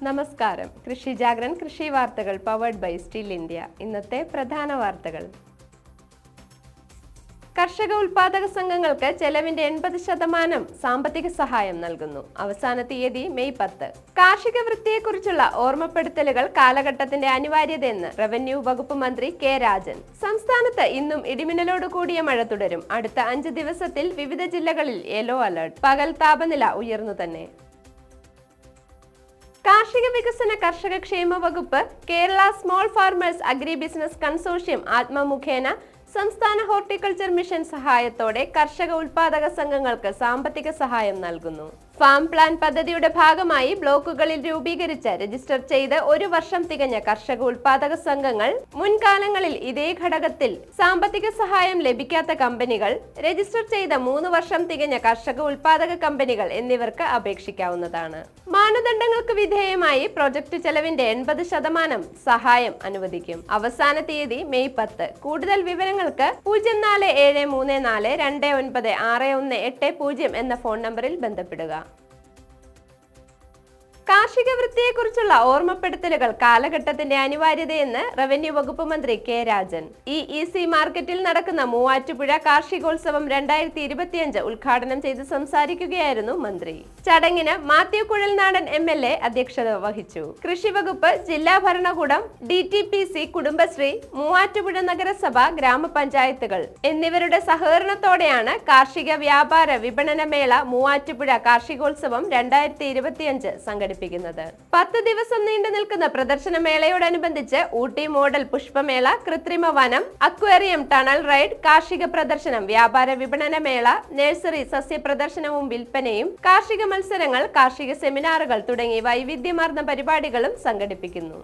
നമസ്കാരം. കൃഷി ജാഗ്രൻ കൃഷി വാർത്തകൾ പവർഡ് ബൈ സ്റ്റീൽ ഇന്ത്യ. ഇന്നത്തെ പ്രധാന വാർത്തകൾ. കർഷക ഉൽപാദക സംഘങ്ങൾക്ക് ചെലവിന്റെ 80% സാമ്പത്തിക സഹായം നൽകുന്നു. അവസാന തീയതി മെയ് 10. കാർഷിക വൃത്തിയെക്കുറിച്ചുള്ള ഓർമ്മപ്പെടുത്തലുകൾ കാലഘട്ടത്തിന്റെ അനിവാര്യതയെന്ന് റവന്യൂ വകുപ്പ് മന്ത്രി കെ രാജൻ. സംസ്ഥാനത്ത് ഇന്നും ഇടിമിന്നലോട് കൂടിയ മഴ തുടരും. അടുത്ത 5 ദിവസത്തിൽ വിവിധ ജില്ലകളിൽ യെല്ലോ അലർട്ട്. പകൽ താപനില ഉയർന്നു തന്നെ. കാർഷിക വികസന കർഷക ക്ഷേമ വകുപ്പ്, Kerala small farmers agri business consortium Atma മുഖേന സംസ്ഥാന ഹോർട്ടിക്കൾച്ചർ മിഷൻ സഹായത്തോടെ കർഷക ഉൽപാദക സംഘങ്ങൾക്ക് സാമ്പത്തിക സഹായം നൽകുന്നു. ഫാം പ്ലാൻ പദ്ധതിയുടെ ഭാഗമായി ബ്ലോക്കുകളിൽ രൂപീകരിച്ച് രജിസ്റ്റർ ചെയ്ത് 1 വർഷം തികഞ്ഞ കർഷക ഉൽപാദക സംഘങ്ങൾ, മുൻകാലങ്ങളിൽ ഇതേ ഘടകത്തിൽ സാമ്പത്തിക സഹായം ലഭിക്കാത്ത കമ്പനികൾ, രജിസ്റ്റർ ചെയ്ത 3 വർഷം തികഞ്ഞ കർഷക ഉൽപാദക കമ്പനികൾ എന്നിവർക്ക് അപേക്ഷിക്കാവുന്നതാണ്. മാനദണ്ഡങ്ങൾക്ക് വിധേയമായി പ്രൊജക്ട് ചെലവിന്റെ 80% സഹായം അനുവദിക്കും. അവസാന തീയതി മെയ് 10. കൂടുതൽ വിവരങ്ങൾക്ക് 0434296180 എന്ന ഫോൺ നമ്പറിൽ ബന്ധപ്പെടുക. കാർഷിക വൃത്തിയെക്കുറിച്ചുള്ള ഓർമ്മപ്പെടുത്തലുകൾ കാലഘട്ടത്തിന്റെ അനിവാര്യതയെന്ന് റവന്യൂ വകുപ്പ് മന്ത്രി കെ രാജൻ. EEC മാർക്കറ്റിൽ നടക്കുന്ന മൂവാറ്റുപുഴ കാർഷികോത്സവം 2025 ഉദ്ഘാടനം ചെയ്ത് സംസാരിക്കുകയായിരുന്നു മന്ത്രി. ചടങ്ങിന് മാത്യു കുഴൽനാടൻ MLA അധ്യക്ഷത വഹിച്ചു. കൃഷി വകുപ്പ്, ജില്ലാ ഭരണകൂടം, DTPC, കുടുംബശ്രീ, മൂവാറ്റുപുഴ നഗരസഭ, ഗ്രാമപഞ്ചായത്തുകൾ എന്നിവരുടെ സഹകരണത്തോടെയാണ് കാർഷിക വ്യാപാര വിപണന മേള മൂവാറ്റുപുഴ കാർഷികോത്സവം 2025 സംഘടിപ്പിക്കുന്നത്. 10 ദിവസം നീണ്ടു നിൽക്കുന്ന പ്രദർശന മേളയോടനുബന്ധിച്ച് ഊട്ടി മോഡൽ പുഷ്പമേള, കൃത്രിമ വനം, അക്വേറിയം, ടണൽ റൈഡ്, കാർഷിക പ്രദർശനം, വ്യാപാര വിപണന മേള, നഴ്സറി സസ്യ പ്രദർശനവും വിൽപ്പനയും, കാർഷിക മത്സരങ്ങൾ, കാർഷിക സെമിനാറുകൾ തുടങ്ങി വൈവിധ്യമാർന്ന പരിപാടികളും സംഘടിപ്പിക്കുന്നു.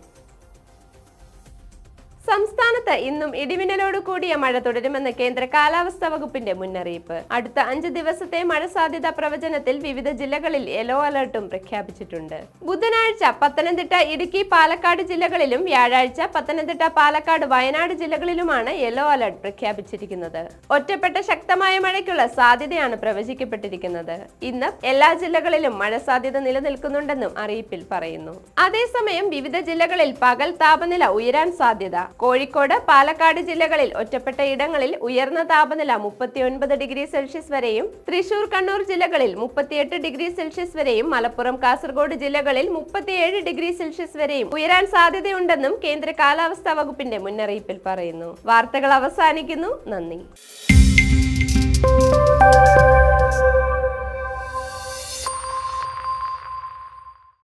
സംസ്ഥാനത്ത് ഇന്നും ഇടിമിന്നലോട് കൂടിയ മഴ തുടരുമെന്ന് കേന്ദ്ര കാലാവസ്ഥാ വകുപ്പിന്റെ മുന്നറിയിപ്പ്. അടുത്ത 5 ദിവസത്തെ മഴ സാധ്യത പ്രവചനത്തിൽ വിവിധ ജില്ലകളിൽ യെല്ലോ അലർട്ടും പ്രഖ്യാപിച്ചിട്ടുണ്ട്. ബുധനാഴ്ച പത്തനംതിട്ട, ഇടുക്കി, പാലക്കാട് ജില്ലകളിലും വ്യാഴാഴ്ച പത്തനംതിട്ട, പാലക്കാട്, വയനാട് ജില്ലകളിലുമാണ് യെല്ലോ അലർട്ട് പ്രഖ്യാപിച്ചിരിക്കുന്നത്. ഒറ്റപ്പെട്ട ശക്തമായ മഴയ്ക്കുള്ള സാധ്യതയാണ് പ്രവചിക്കപ്പെട്ടിരിക്കുന്നത്. ഇന്ന് എല്ലാ ജില്ലകളിലും മഴ സാധ്യത നിലനിൽക്കുന്നുണ്ടെന്നും അറിയിപ്പിൽ പറയുന്നു. അതേസമയം വിവിധ ജില്ലകളിൽ പകൽ താപനില ഉയരാൻ സാധ്യത. കോഴിക്കോട്, പാലക്കാട് ജില്ലകളിൽ ഒറ്റപ്പെട്ട ഇടങ്ങളിൽ ഉയർന്ന താപനില 39 ഡിഗ്രി സെൽഷ്യസ് വരെയും, തൃശൂർ, കണ്ണൂർ ജില്ലകളിൽ 38 ഡിഗ്രി സെൽഷ്യസ് വരെയും, മലപ്പുറം, കാസർഗോഡ് ജില്ലകളിൽ 37 ഡിഗ്രി സെൽഷ്യസ് വരെയും ഉയരാൻ സാധ്യതയുണ്ടെന്നും കേന്ദ്ര കാലാവസ്ഥാ വകുപ്പിന്റെ മുന്നറിയിപ്പിൽ പറയുന്നു. വാർത്തകൾ അവസാനിക്കുന്നു. നന്ദി.